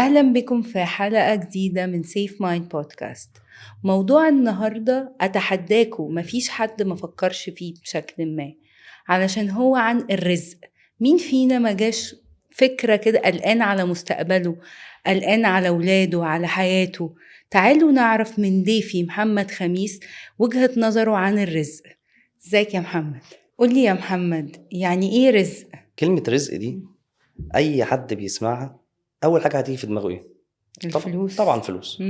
أهلا بكم في حلقة جديدة من سيف مايند بودكاست. موضوع النهاردة أتحداكم مفيش حد ما فكرش فيه بشكل ما، علشان هو عن الرزق. مين فينا ما جاش فكرة كده قلقان على مستقبله، قلقان على ولاده، على حياته؟ تعالوا نعرف من ضيفي محمد خميس وجهة نظره عن الرزق. ازيك يا محمد؟ قولي يا محمد، يعني ايه رزق؟ كلمة رزق دي أي حد بيسمعها أول حاجة هتيجي في دماغه إيه؟ الفلوس. طبعا فلوس.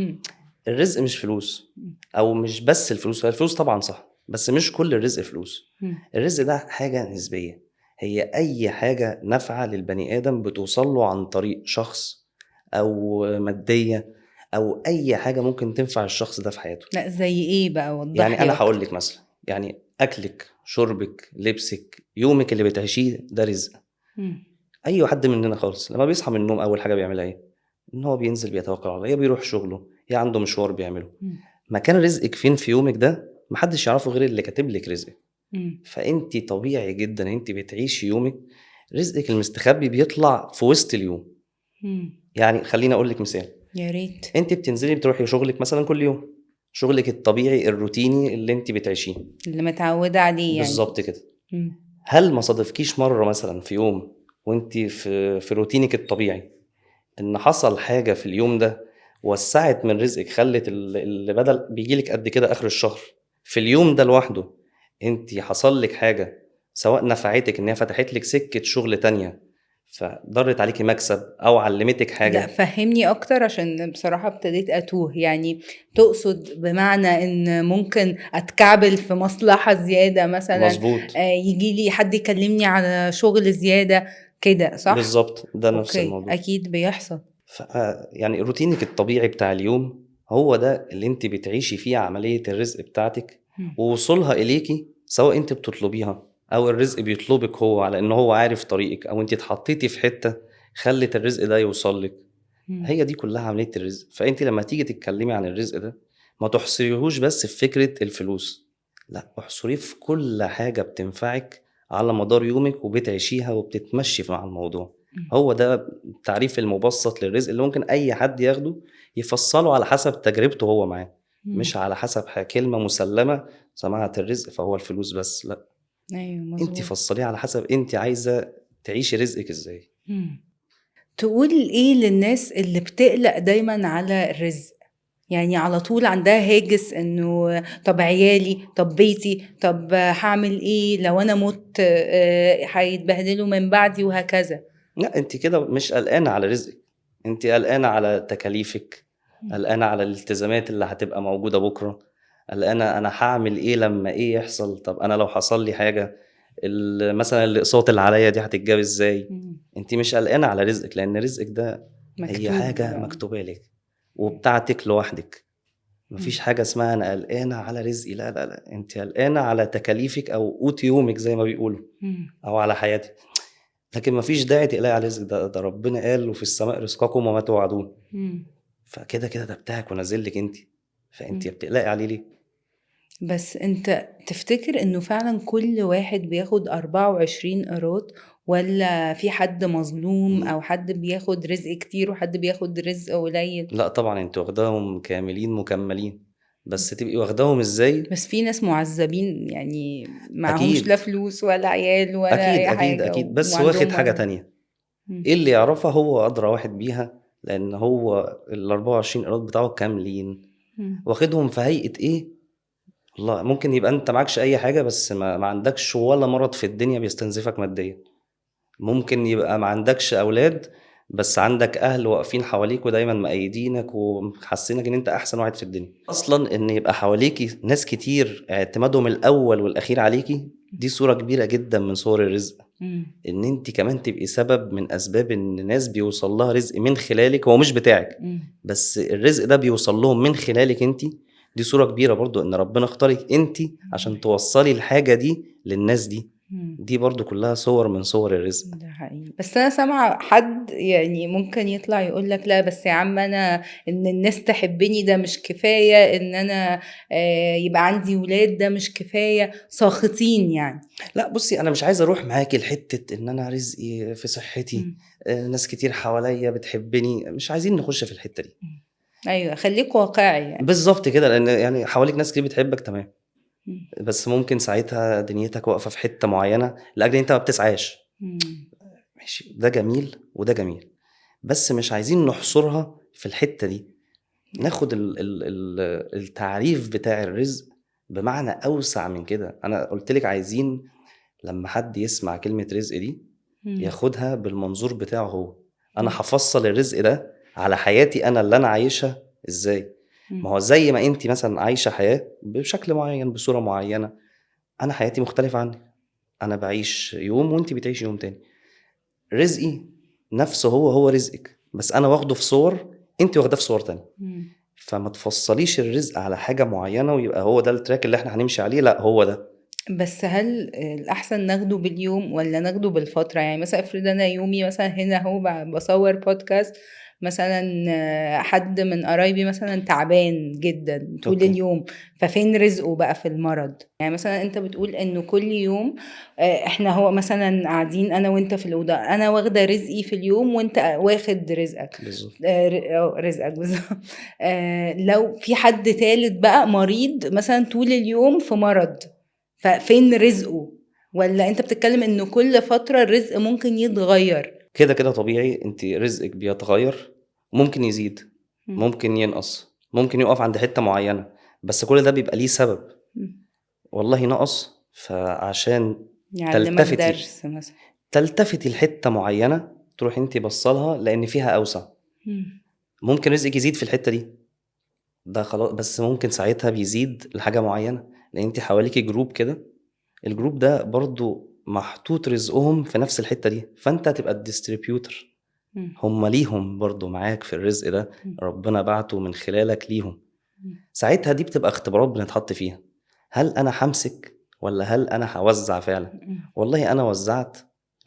الرزق مش فلوس، أو مش بس الفلوس. هي الفلوس طبعا صح، بس مش كل الرزق فلوس. الرزق ده حاجة نسبية، هي أي حاجة نافعة للبني آدم بتوصل له عن طريق شخص أو مادية، أو أي حاجة ممكن تنفع الشخص ده في حياته. لا زي ايه بقى؟ وضح يعني لي أنا أكتر. هقول لك مثلا، يعني أكلك، شربك، لبسك، يومك اللي بتعيشيه ده رزق. مم. اي حد مننا خالص لما بيصحى من النوم اول حاجه بيعملها ايه؟ ان هو بينزل بيتوكل على الله، يا بيروح شغله يا عنده مشوار بيعمله. مم. مكان رزقك فين في يومك ده محدش يعرفه غير اللي كاتب لك رزقك. مم. فانت طبيعي جدا انت بتعيشي يومك، رزقك المستخبي بيطلع في وسط اليوم. مم. يعني خليني اقول لك مثال. يا ريت. انت بتنزلي بتروحي شغلك مثلا كل يوم، شغلك الطبيعي الروتيني اللي انت بتعيشيه اللي متعودة عليه يعني. بالظبط كده. مم. هل ما صادفكيش مره مثلا في يوم وانت في روتينك الطبيعي ان حصل حاجة في اليوم ده وسعت من رزقك، خلت اللي بدل بيجيلك قد كده اخر الشهر في اليوم ده لوحده انت حصل لك حاجة سواء نفعتك ان هي فتحت لك سكة شغل تانية فضرت عليكي مكسب او علمتك لا حاجة؟ فهمني أكتر، عشان بصراحة ابتديت أتوه. يعني تقصد بمعنى إن ممكن أتكعبل في مصلحة زيادة مثلا، مظبوط. يجي لي حد يكلمني على شغل زيادة كده، صح؟ بالظبط ده نفس أوكي، الموضوع. أكيد بيحصل. ف يعني روتينك الطبيعي بتاع اليوم هو ده اللي انت بتعيشي فيه عملية الرزق بتاعتك مم. ووصولها إليكي، سواء انت بتطلبيها او الرزق بيطلبك هو على ان هو عارف طريقك، او انت اتحطيتي في حتة خلت الرزق ده يوصل لك. مم. هي دي كلها عملية الرزق. فانت لما تيجي تتكلمي عن الرزق ده ما تحصريهوش بس في فكرة الفلوس، لا احصريه في كل حاجة بتنفعك على مدار يومك وبتعيشيها وبتتمشي مع الموضوع. مم. هو ده التعريف المبسط للرزق اللي ممكن اي حد ياخده يفصله على حسب تجربته هو معاه، مم. مش على حسب كلمة مسلمة سمعت الرزق فهو الفلوس بس. لا، أيوه انت مظبوط. فصليه على حسب انت عايزة تعيشي رزقك ازاي. مم. تقول ايه للناس اللي بتقلق دايما على الرزق؟ يعني على طول عندها هاجس انه طب عيالي، طب بيتي، طب هعمل ايه لو انا مت، هيتبهدلوا من بعدي وهكذا. لا، انت كده مش قلقانة على رزقك، انت قلقانة على تكاليفك، قلقانة على الالتزامات اللي هتبقى موجودة بكرة، قلقانة انا هعمل ايه لما ايه يحصل. طب انا لو حصل لي حاجة مثلا الاقساط اللي عليا دي هتتجاب ازاي؟ مم. انت مش قلقانة على رزقك لان رزقك ده هي مكتوب. حاجة مكتوبة لك وبتاعتك لوحدك. مم. مفيش حاجة اسمها انا قلقانة على رزقي، لا لا لا، انت قلقانة على تكاليفك او قوت يومك زي ما بيقولوا، مم. او على حياتك. لكن مفيش داعي تقلقي على الرزق ده ربنا قال وفي السماء رزقكم وما توعدون. مم. فكده كده ده بتاعك ونازل لك انت، فانت مم. بتقلقي عليه ليه؟ بس انت تفتكر انه فعلا كل واحد بياخد 24 قيراط، ولا في حد مظلوم او حد بياخد رزق كتير وحد بياخد رزق قليل؟ لا طبعا انت واخداهم كاملين مكملين، بس تبقي واخداهم ازاي؟ بس في ناس معذبين، يعني معهمش لا اكيد فلوس ولا عيال ولا اكيد اي اكيد حاجة اكيد، بس واخد وعندهم حاجة مرض. تانية. مم. ايه اللي يعرفها هو ادرى واحد بيها، لان هو ال 24 قيراط بتاعه كاملين، مم. واخدهم في هيئة ايه؟ الله، ممكن يبقى انت معكش اي حاجة بس ما عندكش ولا مرض في الدنيا بيستنزفك ماديا. ممكن يبقى ما عندكش اولاد بس عندك اهل واقفين حواليك ودايما مأيدينك وحاسينك ان انت احسن واحد في الدنيا. اصلا ان يبقى حواليكي ناس كتير اعتمادهم الاول والاخير عليكي دي صورة كبيرة جدا من صور الرزق. مم. ان انت كمان تبقي سبب من اسباب ان ناس بيوصل لها رزق من خلالك، هو مش بتاعك مم. بس الرزق ده بيوصل لهم من خلالك انت. دي صورة كبيرة برضو ان ربنا اختارك انت عشان توصلي الحاجة دي للناس دي. مم. دي برضو كلها صور من صور الرزق. ده حقيقي. بس انا سامعه حد يعني ممكن يطلع يقول لك لا بس يا عم انا ان الناس تحبني ده مش كفايه، ان انا يبقى عندي ولاد ده مش كفايه، ساخطين يعني. لا بصي، انا مش عايز اروح معاكي لحته ان انا رزقي في صحتي، مم. ناس كتير حواليا بتحبني، مش عايزين نخش في الحته دي. مم. ايوه خليك واقعي يعني. بالظبط كده، لان يعني حواليك ناس كتير بتحبك تمام، مم. بس ممكن ساعتها دنيتك واقفه في حته معينه لاجل انت ما بتسعاش. مم. ماشي، ده جميل وده جميل، بس مش عايزين نحصرها في الحته دي. ناخد التعريف بتاع الرزق بمعنى اوسع من كده. انا قلت لك عايزين لما حد يسمع كلمه رزق دي مم. ياخدها بالمنظور بتاعه هو. انا مم. هفصل الرزق ده على حياتي انا اللي انا عايشها ازاي. ما مم. هو زي ما انت مثلا عايشه حياه بشكل معين بصوره معينه، انا حياتي مختلفه عنك. انا بعيش يوم وانت بتعيش يوم تاني. رزقي نفسه هو رزقك، بس انا واخده في صور، انت واخداه في صور تانية. مم. فما تفصليش الرزق على حاجه معينه ويبقى هو ده التراك اللي احنا هنمشي عليه، لا هو ده. بس هل الأحسن ناخده باليوم ولا ناخده بالفترة؟ يعني مثلا افرض أنا يومي مثلا هنا هو بصور بودكاست مثلا، حد من قرايبي مثلا تعبان جدا طول اوكي. اليوم، ففين رزقه بقى في المرض؟ يعني مثلا انت بتقول انه كل يوم احنا هو مثلا قاعدين انا وانت في الأوضة، انا واخدة رزقي في اليوم وانت واخد رزقك. بالظبط. رزقك بالظبط. لو في حد تالت بقى مريض مثلا طول اليوم في مرض، ففين رزقه؟ ولا انت بتتكلم انه كل فترة الرزق ممكن يتغير؟ كده كده طبيعي، انت رزقك بيتغير، ممكن يزيد، مم. ممكن ينقص، ممكن يقف عند حتة معينة، بس كل ده بيبقى ليه سبب. مم. والله نقص فعشان يعلمك تلتفتي درس مثلا. تلتفتي لحتة معينة تروح انت بصلها لان فيها اوسع. مم. ممكن رزقك يزيد في الحتة دي، ده خلاص، بس ممكن ساعتها بيزيد لحاجة معينة لان انت حواليكي جروب كده، الجروب ده برضو محطوط رزقهم في نفس الحتة دي، فانت هتبقى الديستريبيوتر. مم. هم ليهم برضو معاك في الرزق ده، مم. ربنا بعته من خلالك ليهم. مم. ساعتها دي بتبقى اختبارات بنتحط فيها، هل انا همسك ولا هل انا هوزع فعلا. مم. والله انا وزعت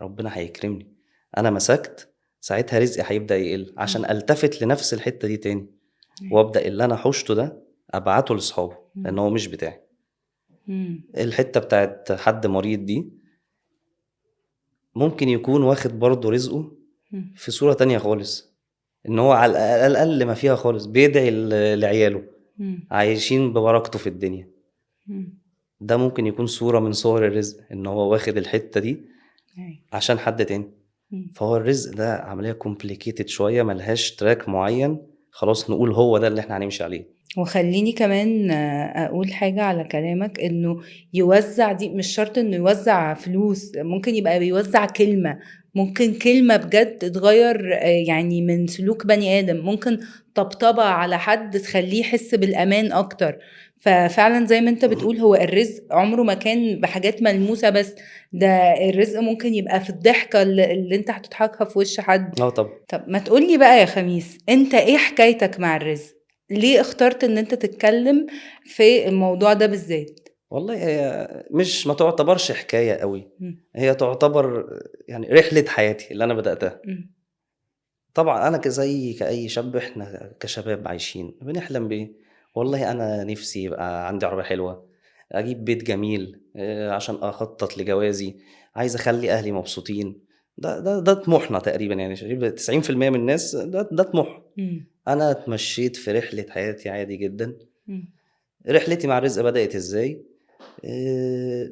ربنا هيكرمني، انا مسكت ساعتها رزقي هيبدأ يقل عشان التفت لنفس الحتة دي تاني، وابدأ اللي انا حوشته ده ابعته لاصحابه لان هو مش بتاعي. مم. الحتة بتاعت حد مريض دي ممكن يكون واخد برضه رزقه مم. في صورة تانية خالص، ان هو على الاقل ما فيها خالص بيدعي لعياله مم. عايشين ببركته في الدنيا. مم. ده ممكن يكون صورة من صور الرزق، ان هو واخد الحتة دي أيوة. عشان حد تاني. مم. فهو الرزق ده عملية كومبليكيتد شوية، ملهاش تراك معين خلاص نقول هو ده اللي احنا هنمشي عليه. وخليني كمان اقول حاجة على كلامك، انه يوزع دي مش شرط انه يوزع فلوس، ممكن يبقى بيوزع كلمة، ممكن كلمة بجد تغير يعني من سلوك بني آدم، ممكن طبطبة على حد تخليه يحس بالأمان أكتر. ففعلا زي ما انت بتقول هو الرزق عمره ما كان بحاجات ملموسة بس، ده الرزق ممكن يبقى في الضحكة اللي انت هتضحكها في وش حد. اه طب. طب ما تقولي بقى يا خميس، انت ايه حكايتك مع الرزق؟ ليه اخترت ان انت تتكلم في الموضوع ده بالذات؟ والله هي مش ما تعتبرش حكاية قوي، مم. هي تعتبر يعني رحلة حياتي اللي انا بدأتها. مم. طبعا انا زي كأي شاب، احنا كشباب عايشين بنحلم بايه. والله انا نفسي يبقى عندي عربية حلوة، اجيب بيت جميل، عشان اخطط لجوازي، عايز اخلي اهلي مبسوطين. ده طموحنا تقريبا، يعني شايف 90% من الناس ده طموح. مم. انا اتمشيت في رحلة حياتي عادي جدا. مم. رحلتي مع الرزق بدأت ازاي؟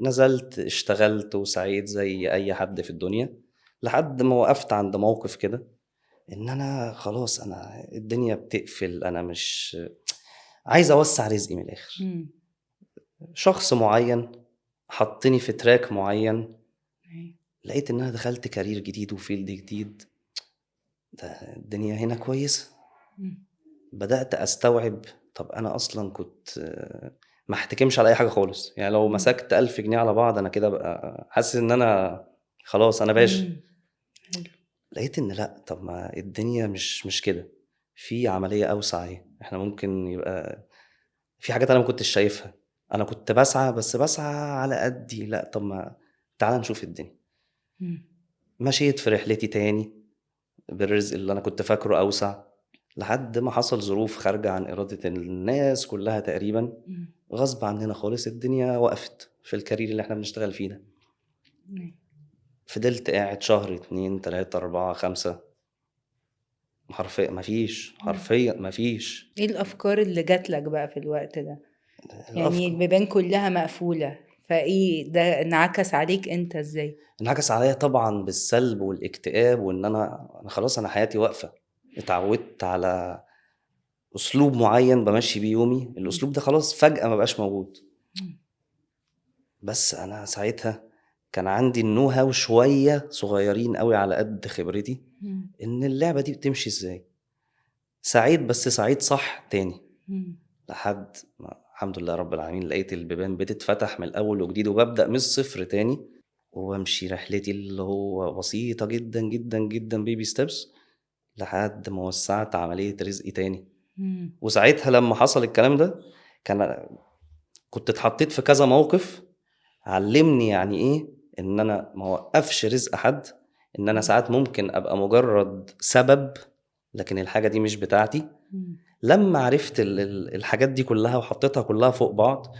نزلت اشتغلت وسعيت زي اي حد في الدنيا، لحد ما وقفت عند موقف كده ان انا خلاص، انا الدنيا بتقفل، انا مش عايز اوسع رزقي من الاخر. مم. شخص معين حطني في تراك معين، أيوة. لقيت ان انا دخلت كارير جديد وفيلد جديد، ده الدنيا هنا كويسة. مم. بدأت استوعب، طب انا اصلا كنت ما احتكمش على اي حاجة خالص، يعني لو مم. مسكت 1000 جنيه على بعض انا كده بقى حاسس ان انا خلاص انا باشا. مم. حلو. لقيت ان لا، طب ما الدنيا مش كده، في عملية اوسع اهي. احنا ممكن يبقى في حاجات انا ما كنتش شايفها، انا كنت بسعى بس بسعى على قدي، لا طب ما تعال نشوف الدنيا. مم. مشيت في رحلتي تاني بالرزق اللي انا كنت فاكره اوسع، لحد ما حصل ظروف خارجة عن إرادة الناس كلها تقريبا، مم. غصب عننا خالص الدنيا وقفت في الكارير اللي احنا بنشتغل فيه ده. مم. فضلت قاعد شهر 2 3 4 5، حرفيا مفيش، مم. حرفيا مفيش. ايه الافكار اللي جات لك بقى في الوقت ده؟ يعني الأفكار البيبان كلها مقفولة، فايه ده انعكس عليك انت ازاي؟ انعكس عليا طبعا بالسلب والاكتئاب، وان انا خلاص انا حياتي واقفة. اتعودت على اسلوب معين بمشي بيه يومي، مم. الاسلوب ده خلاص فجأة ما بقاش موجود. مم. بس انا ساعتها كان عندي النو هاو شوية صغيرين قوي على قد خبرتي، مم. ان اللعبة دي بتمشي ازاي. سعيد، بس سعيد صح تاني، مم. لحد ما الحمد لله رب العالمين لقيت البيبان بتتفتح من الاول وجديد، وببدأ من الصفر تاني، وامشي رحلتي اللي هو بسيطة جدا جدا جدا، بيبي ستيبس، لحد ما وسعت عملية رزقي تاني. مم. وساعتها لما حصل الكلام ده، كان كنت اتحطيت في كذا موقف علمني يعني ايه ان انا ما اوقفش رزق حد، ان انا مم. ساعات ممكن ابقى مجرد سبب، لكن الحاجة دي مش بتاعتي. مم. لما عرفت الحاجات دي كلها وحطيتها كلها فوق بعض،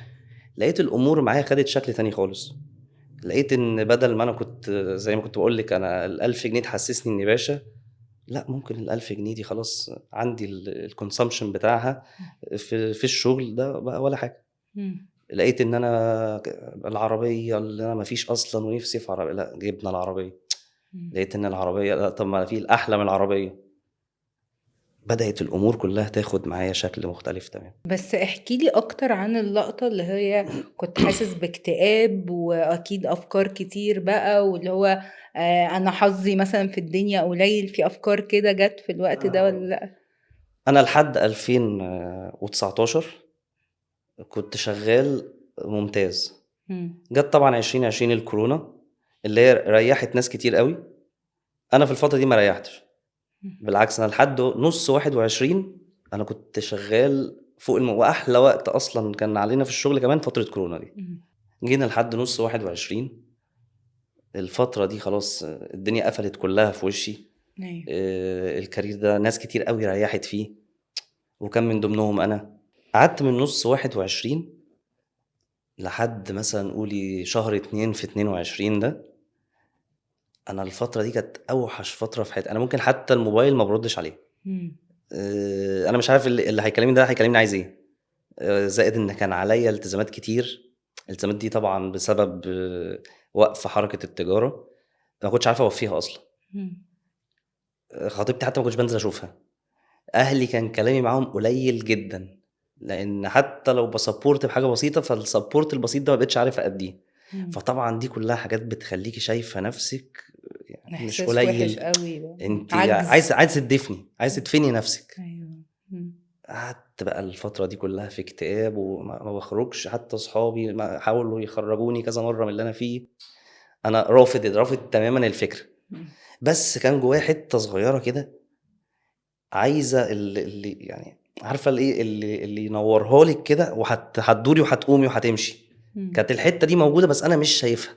لقيت الامور معايا خدت شكل تاني خالص. لقيت ان بدل ما انا كنت زي ما كنت بقول لك انا ال1000 جنيه تحسسني اني باشا، لا، ممكن ال1000 جنيه دي خلاص عندي الكونسامشن بتاعها في الشغل ده بقى ولا حاجة. مم. لقيت ان انا العربية اللي انا مفيش اصلا ونفسي في عربية، لا، جبنا العربية. مم. لقيت ان العربية، لا، طب ما في الاحلى من العربية. بدأت الامور كلها تاخد معايا شكل مختلف تمام. بس احكي لي اكتر عن اللقطة اللي هي كنت حاسس باكتئاب واكيد افكار كتير بقى، واللي هو انا حظي مثلا في الدنيا قليل، في افكار كده جت في الوقت ده ولا لا؟ انا لحد 2019 كنت شغال ممتاز. مم. جت طبعا 2020 الكورونا اللي هي ريحت ناس كتير قوي. انا في الفترة دي ما ريحتش، مم. بالعكس، انا لحد نص 21 انا كنت شغال فوق واحلى وقت اصلا كان علينا في الشغل كمان فترة كورونا دي. مم. جينا لحد نص 21، الفترة دي خلاص الدنيا قفلت كلها في وشي. ايوه. الكارير ده ناس كتير قوي ريحت فيه، وكان من ضمنهم انا. قعدت من نص 21 لحد مثلا قولي شهر 2 في 22 ده. انا الفترة دي كانت اوحش فترة في حياتي، انا ممكن حتى الموبايل ما بردش عليه. مم. انا مش عارف اللي هيكلمني ده هيكلمني عايز ايه. زائد ان كان عليا التزامات كتير. الالتزامات دي طبعا بسبب وقف حركة التجارة، ما كنتش عارف اوفيها اصلا. مم. خطيبتي حتى ما كنتش بنزل اشوفها. اهلي كان كلامي معاهم قليل جدا، لان حتى لو بسبورت بحاجه بسيطه، فالسبورت البسيط ده ما بقتش عارف اديه. مم. فطبعا دي كلها حاجات بتخليكي شايفه نفسك يعني مش احساس وحش قليل. قوي ده. انت عجز. عايز تدفني، عايز تدفني نفسك. ايوه. مم. قعدت بقى الفتره دي كلها في اكتئاب، وما ما بخرجش، حتى اصحابي حاولوا يخرجوني كذا مره من اللي انا فيه. انا رافض تماما الفكره. مم. بس كان جوايا حته صغيره كده عايزه اللي يعني عارفه الايه اللي ينورها لك كده، هتدوري وهتقومي وهتمشي. مم. كانت الحته دي موجوده بس انا مش شايفها.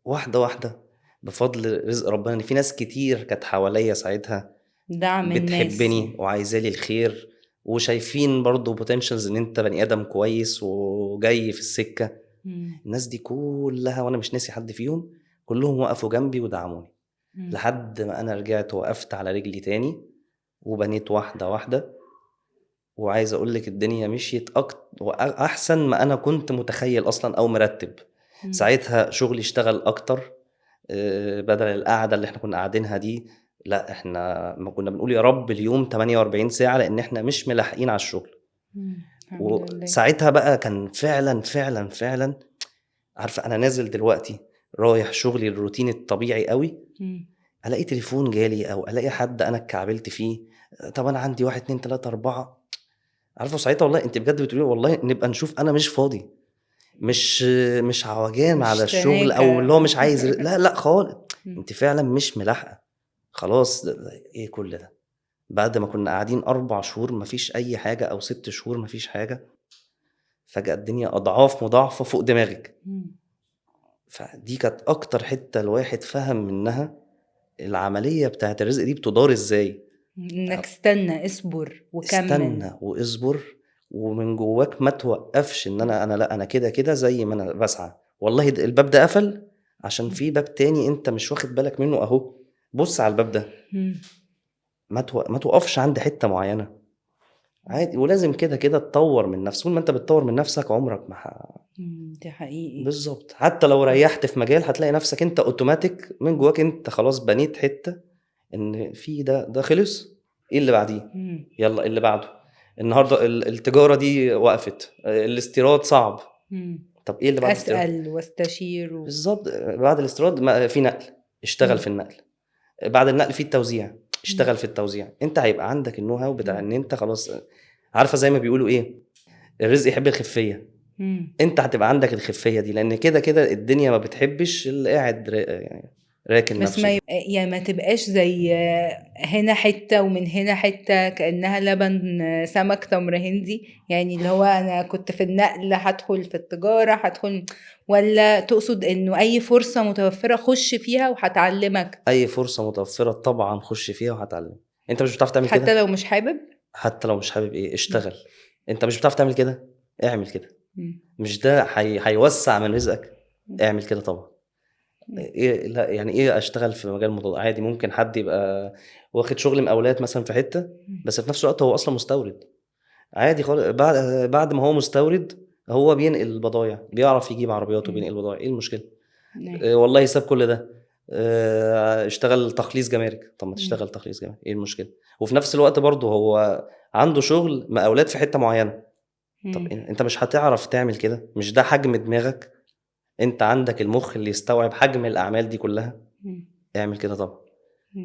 واحده واحده، بفضل رزق ربنا ان في ناس كتير كانت حواليا ساعتها دعم الناس. بتحبني وعايزالي الخير، وشايفين برضو بوتنشالز ان انت بني ادم كويس وجاي في السكه. مم. الناس دي كلها وانا مش ناسي حد فيهم، كلهم وقفوا جنبي ودعموني، مم. لحد ما انا رجعت وقفت على رجلي تاني، وبنيت واحده واحده. وعايز اقول لك الدنيا مشيت احسن ما انا كنت متخيل اصلا او مرتب. مم. ساعتها شغلي اشتغل اكتر. بدل القعده اللي احنا كنا قاعدينها دي، لا، احنا ما كنا بنقول يا رب اليوم 48 ساعه، لان احنا مش ملاحقين على الشغل. مم. الحمد لله. وساعتها بقى كان فعلا فعلا فعلا، عارفه، انا نازل دلوقتي رايح شغلي الروتين الطبيعي قوي، مم. الاقي تليفون جالي او الاقي حد انا اتكعبلت فيه. طب انا عندي 1 2 3 4. عارفه ساعتها والله انت بجد بتقولي والله نبقى نشوف، انا مش فاضي. مش مش عوجان على مش الشغل او اللي هو تناكة. مش عايز لا لا خالص. مم. انت فعلا مش ملاحقه. خلاص ايه كل ده؟ بعد ما كنا قاعدين 4 شهور مفيش اي حاجه او 6 شهور مفيش حاجه، فجاه الدنيا اضعاف مضاعفه فوق دماغك. مم. فدي كانت اكتر حتة الواحد فهم منها العملية بتاعت الرزق دي بتدار ازاي. انك استنى، اصبر وكمل. استنى واصبر، ومن جواك ما توقفش ان انا لا انا كده كده زي ما انا بسعى. والله الباب ده قفل عشان في باب تاني انت مش واخد بالك منه اهو، بص على الباب ده. مم. ما توقفش عند حتة معينة عادي، ولازم كده كده تطور من نفسك. طول ما انت بتطور من نفسك عمرك ما دي حقيقي. بالظبط. حتى لو ريحت في مجال هتلاقي نفسك انت اوتوماتيك من جواك انت خلاص بنيت حتة ان في ده خلص، ايه اللي بعديه؟ مم. يلا اللي بعده. النهارده التجارة دي وقفت، الاستيراد صعب، مم. طب ايه اللي بعد الاستيراد؟ اسال واستشير بالظبط. بعد الاستيراد في نقل، اشتغل في النقل. بعد النقل في التوزيع، اشتغل في التوزيع. انت هيبقى عندك النو هاو بتاع ان انت خلاص عارفه زي ما بيقولوا ايه، الرزق يحب الخفيه. انت هتبقى عندك الخفيه دي، لان كده كده الدنيا ما بتحبش اللي قاعد يعني راكن بس نفسه. يعني ما تبقاش زي هنا حتة ومن هنا حتة كأنها لبن سمك تمر هندي، يعني اللي هو أنا كنت في النقل هدخل في التجارة هدخل، ولا تقصد إنه أي فرصة متوفرة خش فيها وهتعلمك اي فرصه متوفره طبعا خش فيها وهتعلم. انت مش بتعرف تعمل حتى كده، لو مش حابب؟ حتى لو مش حابب ايه اشتغل. انت مش بتعرف تعمل كده، اعمل كده. مش ده هيوسع من رزقك؟ اعمل كده طبعا. ايه لا يعني ايه اشتغل في مجال مضاد؟ عادي ممكن حد يبقى واخد شغل مقاولات مثلا في حته، بس في نفس الوقت هو اصلا مستورد. عادي خالص. بعد ما هو مستورد هو بينقل البضايع، بيعرف يجيب عربيات وبينقل البضايع. ايه المشكله؟ والله ساب كل ده، اشتغل تخليص جمارك. طب ما تشتغل تخليص جمارك، ايه المشكله؟ وفي نفس الوقت برضه هو عنده شغل مقاولات في حته معينه. طب انت مش هتعرف تعمل كده؟ مش ده حجم دماغك؟ انت عندك المخ اللي يستوعب حجم الاعمال دي كلها؟ اعمل كده طبعا.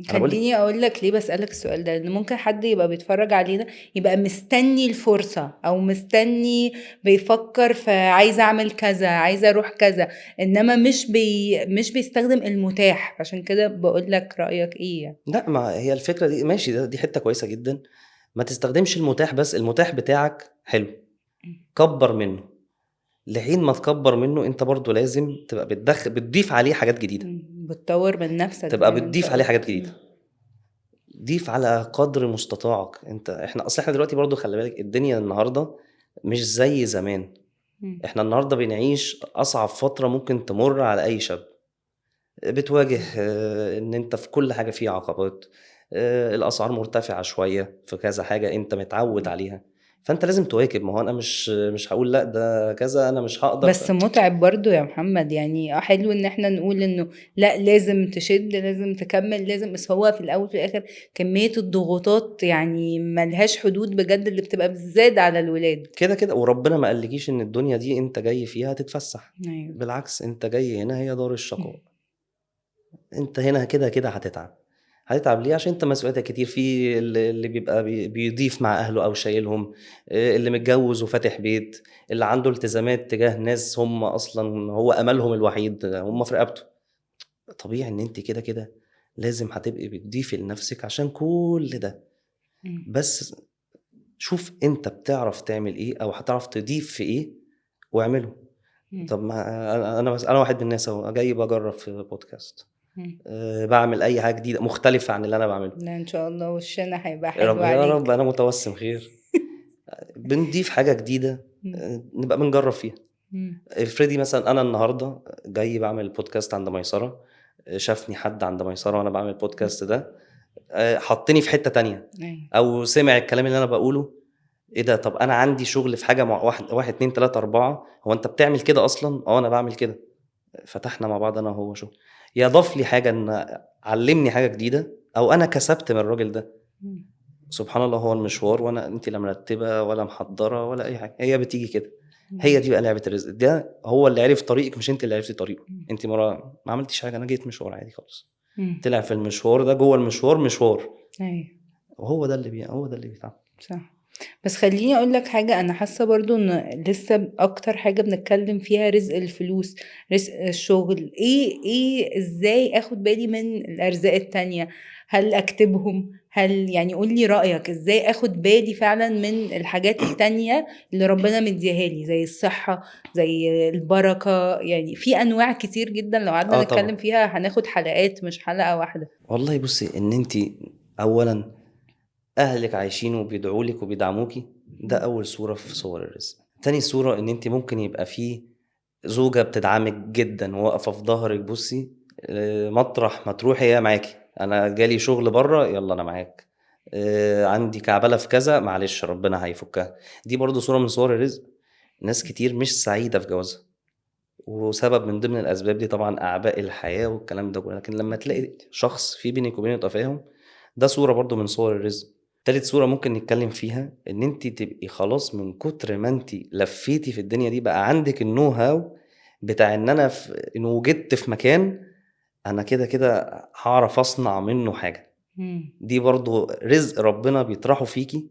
خليني اقول لك ليه بسألك السؤال ده، ان ممكن حد يبقى بيتفرج علينا يبقى مستني الفرصة او مستني بيفكر في عايز اعمل كذا عايز اروح كذا، انما مش بيستخدم المتاح. عشان كده بقول لك رأيك ايه يعني. لا ما هي الفكره دي ماشي، دي حته كويسه جدا. ما تستخدمش المتاح بس، المتاح بتاعك حلو كبر منه. لحين ما تكبر منه انت برضو لازم تبقى بتضيف عليه حاجات جديده، بتطور من نفسك تبقى زي ما انت بتضيف عليه قلت. حاجات جديده. ضيف على قدر مستطاعك. احنا دلوقتي برضو خلي بالك الدنيا النهارده مش زي زمان. احنا النهارده بنعيش اصعب فتره ممكن تمر على اي شاب. بتواجه ان انت في كل حاجه فيه عقبات، الاسعار مرتفعه شويه في كذا حاجه انت متعود عليها. فانت لازم تواكب. ما هو انا مش هقول لا ده كذا انا مش هقدر بس متعب برضو يا محمد، يعني حلو ان احنا نقول انه لا لازم تشد لازم تكمل لازم، بس هو في الاول في الاخر كمية الضغوطات يعني ملهاش حدود بجد اللي بتبقى بالذات على الولاد. كده كده. وربنا ما قالكيش ان الدنيا دي انت جاي فيها تتفسح. ايوه. بالعكس انت جاي هنا هي دار الشقاء. انت هنا كده كده هتتعب ليه؟ عشان انت مسؤوليتك كتير. في اللي بيبقى بيضيف مع اهله او شايلهم، اللي متجوز وفاتح بيت، اللي عنده التزامات تجاه ناس هم اصلا هو املهم الوحيد هم في رقبته. طبيعي ان انت كده كده لازم هتبقي بتضيفي لنفسك عشان كل ده. بس شوف انت بتعرف تعمل ايه او هتعرف تضيف في ايه واعمله. طب ما انا واحد من الناس اهو جاي بجرب في بودكاست، بعمل اي حاجه جديده مختلفه عن اللي انا بعمله. لا ان شاء الله وشنا هيبقى يا حلو رب يا رب، عليك. انا متوسم خير. بنضيف حاجه جديده، نبقى بنجرب فيها. افرضي مثلا انا النهارده جاي بعمل بودكاست عند ميسره، شافني حد عند ميسره وانا بعمل البودكاست ده، حطني في حته تانية، او سمع الكلام اللي انا بقوله. ايه ده؟ طب انا عندي شغل في حاجه مع واحد اتنين تلاته اربعه، هو انت بتعمل كده اصلا؟ انا بعمل كده. فتحنا مع بعض انا وهو شغل، يا ضاف لي حاجه ان علمني حاجه جديده، او انا كسبت من الراجل ده. سبحان الله. هو المشوار وانا انت لا مرتبه ولا محضره ولا اي حاجه، هي بتيجي كده. هي دي بقى لعبه الرزق. ده هو اللي عرف طريقك مش انت اللي عرفتي طريقه. انت ما عملتيش حاجه، انا جيت مشوار عادي خالص. طلع في المشوار ده جوه المشوار مشوار. ايوه. وهو ده اللي هو ده اللي بيتعمل. صح. بس خليني اقول لك حاجة، انا حاسة برضو ان لسه اكتر حاجة بنتكلم فيها رزق الفلوس، رزق الشغل. ايه ازاي اخد بالي من الارزاق التانية؟ هل اكتبهم؟ هل يعني قولي رأيك ازاي اخد بالي فعلا من الحاجات التانية اللي ربنا مديها لي، زي الصحة، زي البركة؟ يعني في انواع كتير جدا لو قعدنا نتكلم طبعا. فيها هناخد حلقات مش حلقة واحدة. والله بصي، ان انت اولا اهلك عايشين وبيدعوا لك وبيدعموكي، ده اول صورة في صور الرزق. تاني صورة ان انت ممكن يبقى فيه زوجة بتدعمك جدا وواقفة في ظهرك. بصي، مطرح ما تروحي هي معاكي. انا جالي شغل بره، يلا انا معاك. عندي كعبلة في كذا، معلش ربنا هيفكها. دي برضو صورة من صور الرزق. ناس كتير مش سعيدة في جوازها، وسبب من ضمن الأسباب دي طبعا أعباء الحياة والكلام ده كله. لكن لما تلاقي شخص في بينك وبينه تفاهم، ده صورة برضو من صور الرزق. تالت صورة ممكن نتكلم فيها، ان انت تبقي خلاص من كتر ما انت لفيتي في الدنيا دي بقى عندك النو هاو بتاع ان انا ان وجدت في مكان، انا كده كده هعرف اصنع منه حاجة. مم. دي برضو رزق ربنا بيطرحه فيكي.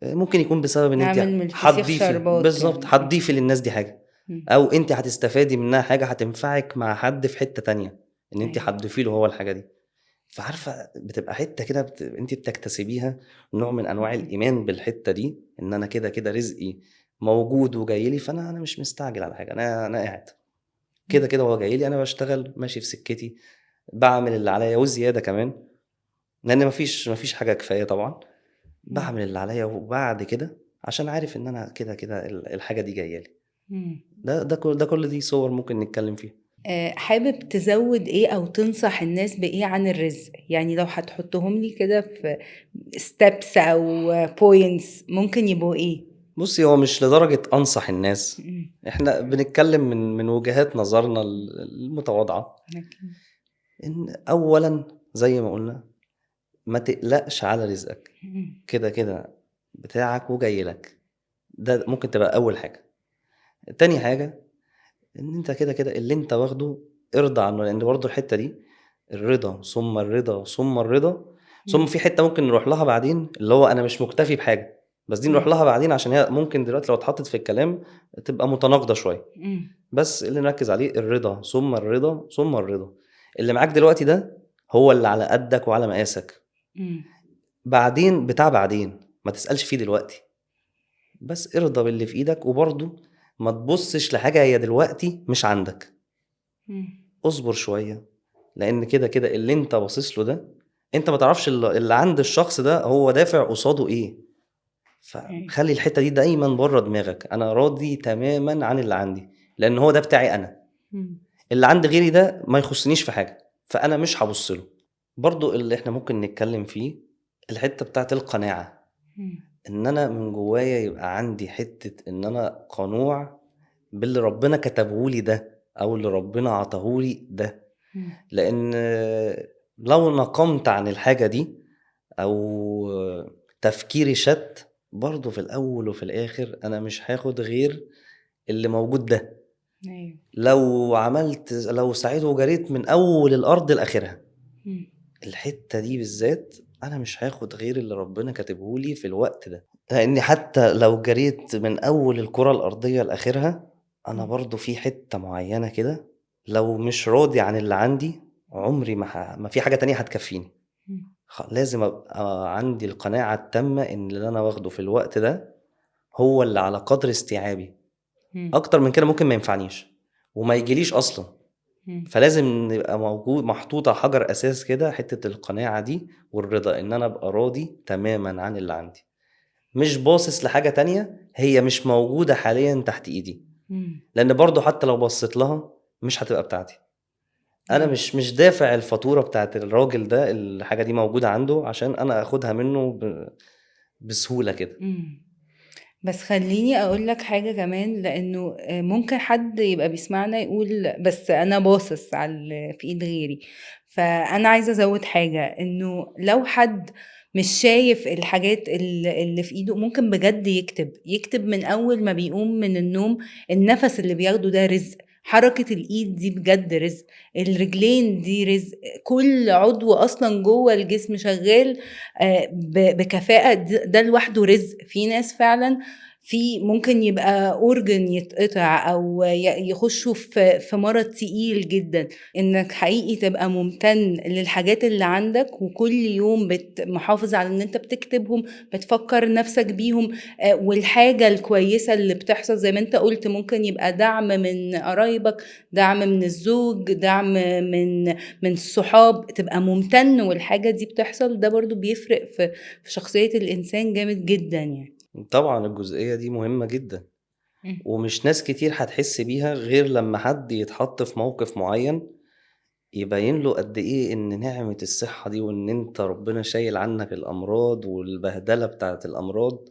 ممكن يكون بسبب ان نعمل انت من الفسيخ هتضيفي، شربات بالظبط يعني. هتضيفي للناس دي حاجة، مم. او انت هتستفادي منها حاجة هتنفعك مع حد في حتة تانية، ان انت ايوه. هتضيفي له هو الحاجة دي. فعارفة بتبقى حتة كده انت بتكتسبيها نوع من انواع الايمان بالحتة دي، ان انا كده كده رزقي موجود وجاي لي. فانا مش مستعجل على حاجة، انا قاعد كده كده هو جاي لي، انا بشتغل ماشي في سكتي، بعمل اللي عليا وزيادة كمان، لان مفيش حاجة كفاية طبعا. مم. بعمل اللي عليا وبعد كده عشان عارف ان انا كده كده الحاجة دي جاية لي. مم. ده كل دي صور ممكن نتكلم فيها. حابب تزود ايه او تنصح الناس بايه عن الرزق؟ يعني لو هتحطهم لي كده في ستيبس او بوينتس ممكن يبقوا ايه؟ بصي، هو مش لدرجة انصح الناس، مم. احنا بنتكلم من وجهات نظرنا المتواضعة. أكيد. ان اولا زي ما قلنا، ما تقلقش على رزقك، مم. كده كده بتاعك وجاي لك. ده ممكن تبقى اول حاجة. تاني حاجة، ان انت كده كده اللي انت واخده ارضى عنه، لان برضو الحتة دي الرضا ثم الرضا ثم الرضا. ثم مم. في حتة ممكن نروح لها بعدين، اللي هو انا مش مكتفي بحاجة، بس دي نروح مم. لها بعدين عشان هي ممكن دلوقتي لو اتحطت في الكلام تبقى متناقضة شوية. مم. بس اللي نركز عليه الرضا ثم الرضا ثم الرضا. اللي معاك دلوقتي ده هو اللي على قدك وعلى مقاسك. مم. بعدين بتاع بعدين ما تسألش فيه دلوقتي، بس ارضى باللي في ايدك. وبرضه ما تبصش لحاجة هي دلوقتي مش عندك، مم. اصبر شوية، لان كده كده اللي انت باصص له ده انت ما تعرفش اللي عند الشخص ده هو دافع قصاده ايه. أيوة. فخلي الحتة دي دايما بره دماغك، انا راضي تماما عن اللي عندي لان هو ده بتاعي انا. مم. اللي عند غيري ده ما يخصنيش في حاجة، فانا مش هبص له. برضو اللي احنا ممكن نتكلم فيه الحتة بتاعت القناعة، مم. ان انا من جوايا يبقى عندي حتة ان انا قنوع باللي ربنا كتبهولي ده او اللي ربنا عطاهولي ده. مم. لان لو نقمت عن الحاجة دي او تفكيري شت، برضو في الاول وفي الاخر انا مش هاخد غير اللي موجود ده. أيوة. لو سعيت وجريت من اول الارض لاخرها، مم. الحتة دي بالذات انا مش هاخد غير اللي ربنا كاتبهولي في الوقت ده. لاني حتى لو جريت من اول الكرة الارضية لاخرها، انا مم. برضو في حتة معينة كده لو مش راضي عن اللي عندي، عمري ما في حاجة تانية هتكفيني. مم. لازم ابقى عندي القناعة التامة ان اللي انا واخده في الوقت ده هو اللي على قدر استيعابي. مم. اكتر من كده ممكن ما ينفعنيش وما يجيليش اصلا. مم. فلازم نبقى موجود محطوطة حجر اساس كده، حتة القناعة دي والرضا، ان انا ابقى راضي تماما عن اللي عندي، مش باصص لحاجة تانية هي مش موجودة حاليا تحت ايدي. مم. لان برضو حتى لو بصيت لها مش هتبقى بتاعتي. انا أيوة. مش دافع الفاتورة بتاعت الراجل ده الحاجة دي موجودة عنده عشان انا اخدها منه بسهولة كده. مم. بس خليني اقول لك حاجة كمان، لانه ممكن حد يبقى بيسمعنا يقول بس انا باصص على اللي في ايد غيري. فانا عايزة ازود حاجة، انه لو حد مش شايف الحاجات اللي في ايده، ممكن بجد يكتب من اول ما بيقوم من النوم. النفس اللي بياخده ده رزق، حركة الايد دي بجد رزق، الرجلين دي رزق، كل عضو اصلا جوه الجسم شغال بكفاءة، ده لوحده رزق. في ناس فعلا في ممكن يبقى اورجن يتقطع او يخشوا في مرض تقيل جدا. انك حقيقي تبقى ممتن للحاجات اللي عندك، وكل يوم محافظ على ان انت بتكتبهم، بتفكر نفسك بيهم. والحاجة الكويسة اللي بتحصل زي ما انت قلت ممكن يبقى دعم من قرايبك، دعم من الزوج، دعم من الصحاب، تبقى ممتن والحاجة دي بتحصل. ده برضو بيفرق في شخصية الإنسان جامد جدا يعني. طبعا الجزئية دي مهمة جدا، مم. ومش ناس كتير هتحس بيها غير لما حد يتحط في موقف معين يبين له قد ايه ان نعمة الصحة دي، وان انت ربنا شايل عنك الامراض والبهدلة بتاعت الامراض،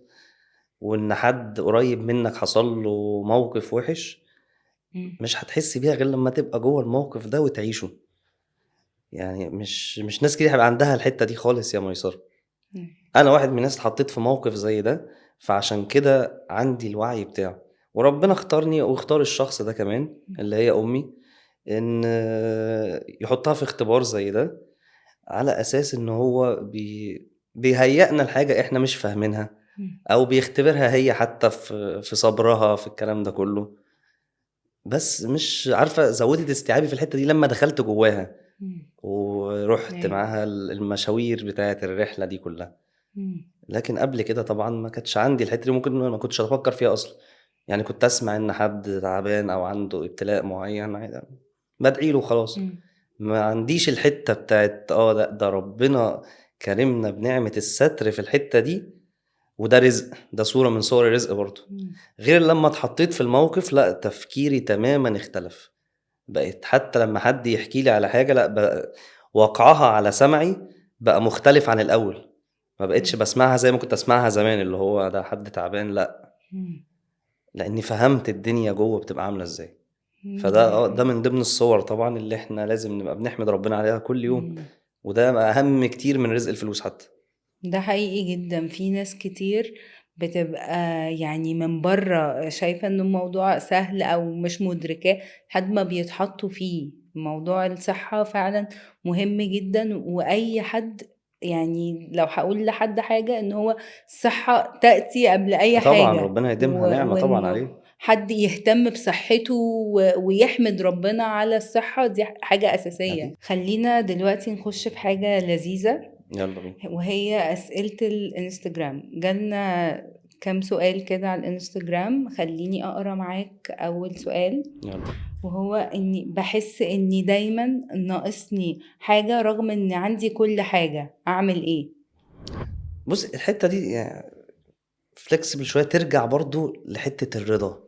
وان حد قريب منك حصل له موقف وحش. مم. مش هتحس بيها غير لما تبقى جوه الموقف ده وتعيشه. يعني مش ناس كتير هيبقى عندها الحتة دي خالص يا ميسر. مم. انا واحد من الناس اتحطيت في موقف زي ده، فعشان كده عندي الوعي بتاعه، وربنا اختارني واختار الشخص ده كمان اللي هي امي، ان يحطها في اختبار زي ده، على اساس ان هو بيهيئنا لحاجة احنا مش فاهمينها، مم. او بيختبرها هي حتى في صبرها في الكلام ده كله. بس مش عارفة زودت استيعابي في الحتة دي لما دخلت جواها مم. ورحت أيوة. معاها المشاوير بتاعة الرحلة دي كلها. مم. لكن قبل كده طبعا ما كانتش عندي الحتة دي، ممكن ما كنتش افكر فيها اصلا. يعني كنت اسمع ان حد تعبان او عنده ابتلاء معين عادي، بدعي له خلاص. مم. ما عنديش الحتة بتاعت ده ربنا كرمنا بنعمة الستر في الحتة دي، وده رزق، ده صورة من صور الرزق برضه. مم. غير لما اتحطيت في الموقف، لا تفكيري تماما اختلف. بقيت حتى لما حد يحكي لي على حاجة، لا بقى وقعها على سمعي بقى مختلف عن الأول. ما بقتش مم. بسمعها زي ما كنت أسمعها زمان، اللي هو ده حد تعبان، لا، مم. لأني فهمت الدنيا جوه بتبقى عاملة ازاي. مم. فده دي ده حقيقة. من ضمن الصور طبعا اللي احنا لازم نبقى بنحمد ربنا عليها كل يوم، مم. وده أهم كتير من رزق الفلوس حتى. ده حقيقي جدا. في ناس كتير بتبقى يعني من بره شايفة ان الموضوع سهل او مش مدركاه لحد ما بيتحطوا فيه. موضوع الصحة فعلا مهم جدا، واي حد يعني لو هقول لحد حاجة ان هو الصحة تأتي قبل اي طبعا حاجة، ربنا يديمها نعمة طبعا وانه عليه. حد يهتم بصحته ويحمد ربنا على الصحة دي حاجة أساسية. أكيد. خلينا دلوقتي نخش في حاجة لذيذة، يلا بينا. وهي أسئلة الانستجرام. جالنا كام سؤال كده على الانستجرام، خليني أقرأ معاك أول سؤال. يلا. وهو إني بحس إني دايما ناقصني حاجة رغم إن عندي كل حاجة، أعمل إيه؟ بص الحتة دي يعني فليكسبل شوية، ترجع برضو لحتة الرضا،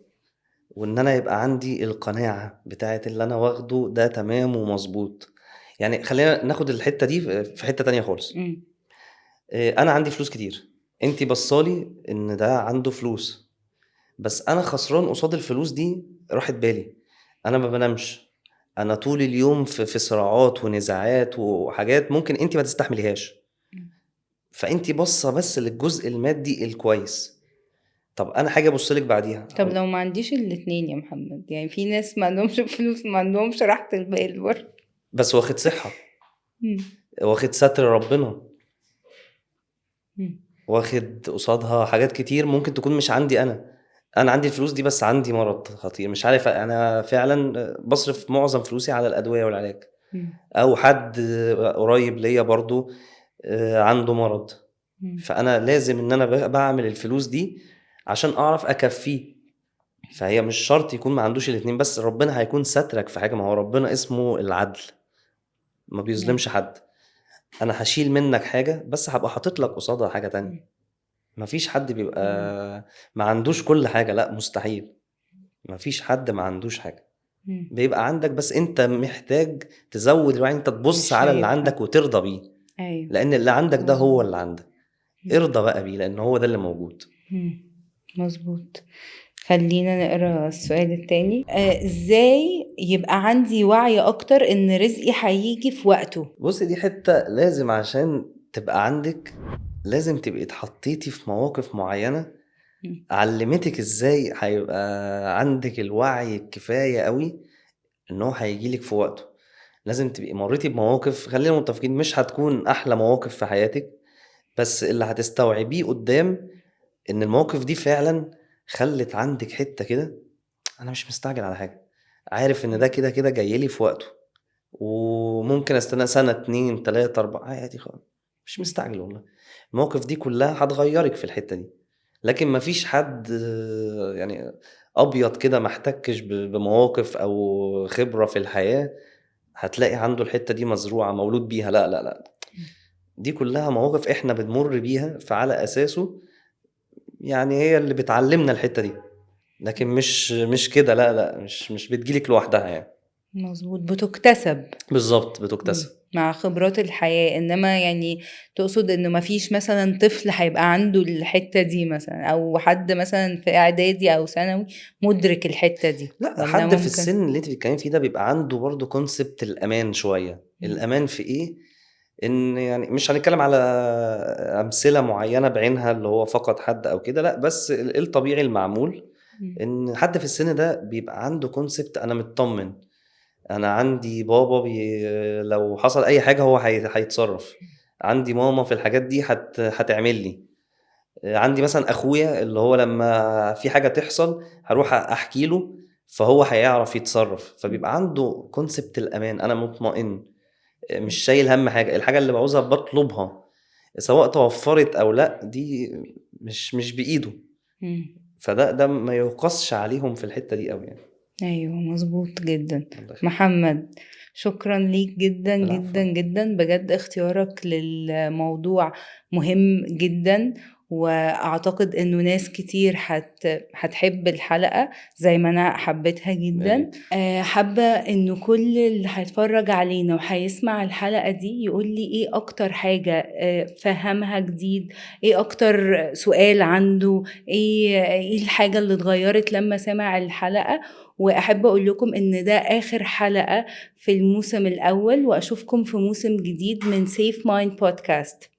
وان انا يبقى عندي القناعة بتاعت اللي انا واخده ده تمام ومظبوط. يعني خلينا ناخد الحتة دي في حتة تانية خالص. مم. انا عندي فلوس كتير، انتي بصالي ان ده عنده فلوس، بس انا خسران قصاد الفلوس دي راحت بالي. انا ما بنامش، انا طول اليوم في صراعات ونزاعات وحاجات ممكن انتي ما تستحمليهاش. فانتي بصة بس للجزء المادي الكويس، طب انا حاجة ابصلك بعديها طب لو ما عنديش الاتنين يا محمد، يعني في ناس ما عندهمش فلوس ما عندهمش راحة البال برضه. بس واخد صحة، مم. واخد ستر ربنا، مم. واخد قصادها حاجات كتير ممكن تكون مش عندي. انا عندي الفلوس دي بس عندي مرض خطير مش عارف، انا فعلا بصرف معظم فلوسي على الادويه والعلاج. مم. او حد قريب ليا برضو عنده مرض، مم. فانا لازم ان انا بعمل الفلوس دي عشان اعرف اكفيه. فهي مش شرط يكون ما عندوش الاتنين، بس ربنا هيكون سترك في حاجه، ما هو ربنا اسمه العدل، ما مم. بيظلمش حد. انا هشيل منك حاجه بس هبقى حاطط لك قصادها حاجه تانية. مفيش حد بيبقى مم. ما عندوش كل حاجة، لا مستحيل. مفيش حد ما عندوش حاجة، مم. بيبقى عندك بس انت محتاج تزود الوعي، انت تبص مش على اللي شايفها. عندك وترضى بيه، أيوه. لان اللي عندك ده هو مظبوط. اللي عندك. مم. ارضى بقى بيه لان هو ده اللي موجود. مم. مظبوط. خلينا نقرا السؤال التاني. ازاي يبقى عندي وعي اكتر ان رزقي هيجي في وقته؟ بص دي حتة لازم عشان تبقى عندك، لازم تبقي اتحطيتي في مواقف معينة مم. علمتك ازاي هيبقى عندك الوعي الكفاية قوي ان هو هيجيلك في وقته. لازم تبقي مريتي بمواقف، خلينا متفقين مش هتكون احلى مواقف في حياتك، بس اللي هتستوعبيه قدام ان المواقف دي فعلا خلت عندك حتة كده أنا مش مستعجل على حاجة، عارف إن ده كده كده جاي لي في وقته، وممكن أستنى سنة 2 3 4 عادي خالص، مش مستعجل والله. المواقف دي كلها هتغيرك في الحتة دي، لكن مفيش حد يعني أبيض كده ما احتكش بمواقف أو خبرة في الحياة هتلاقي عنده الحتة دي مزروعة مولود بيها. لا لا لا، دي كلها مواقف إحنا بنمر بيها، فعلى أساسه يعني هي اللي بتعلمنا الحتة دي، لكن مش كده. لا لا، مش بتجيلك لوحدها يعني. مظبوط، بتكتسب. بالظبط بتكتسب. مع خبرات الحياة. انما يعني تقصد انه مفيش مثلا طفل هيبقى عنده الحتة دي مثلا، او حد مثلا في اعدادي او ثانوي مدرك الحتة دي، لا، ولا حد في ممكن؟ السن اللي انت بتتكلمي فيه ده بيبقى عنده برضه كونسبت الامان شويه. الامان في ايه؟ ان يعني مش هنتكلم على امثله معينه بعينها اللي هو فقد حد او كده، لا، بس الطبيعي المعمول مم. ان حد في السن ده بيبقى عنده كونسبت انا مطمن، انا عندي بابا لو حصل اي حاجه هو هيتصرف، عندي ماما في الحاجات دي هتعمل لي، عندي مثلا اخويا اللي هو لما في حاجه تحصل هروح احكي له فهو هيعرف يتصرف، فبيبقى عنده كونسبت الامان، انا مطمئن، مش شايل هم حاجه، الحاجه اللي بعوزها بطلبها سواء توفرت او لا، دي مش بايده. مم. فده ما يقصش عليهم في الحته دي قوي يعني. ايوه مظبوط جدا. الله يخليك. محمد، شكرا ليك جدا العفو. جدا جدا بجد. اختيارك للموضوع مهم جدا، واعتقد انه ناس كتير هتحب الحلقة زي ما انا حبيتها يا جدا. ريت. حابة انه كل اللي هيتفرج علينا وهيسمع الحلقة دي يقول لي ايه اكتر حاجة فهمها جديد، ايه اكتر سؤال عنده، ايه الحاجة اللي اتغيرت لما سمع الحلقة. وأحب أقول لكم إن ده آخر حلقة في الموسم الأول، وأشوفكم في موسم جديد من سيف مايند بودكاست.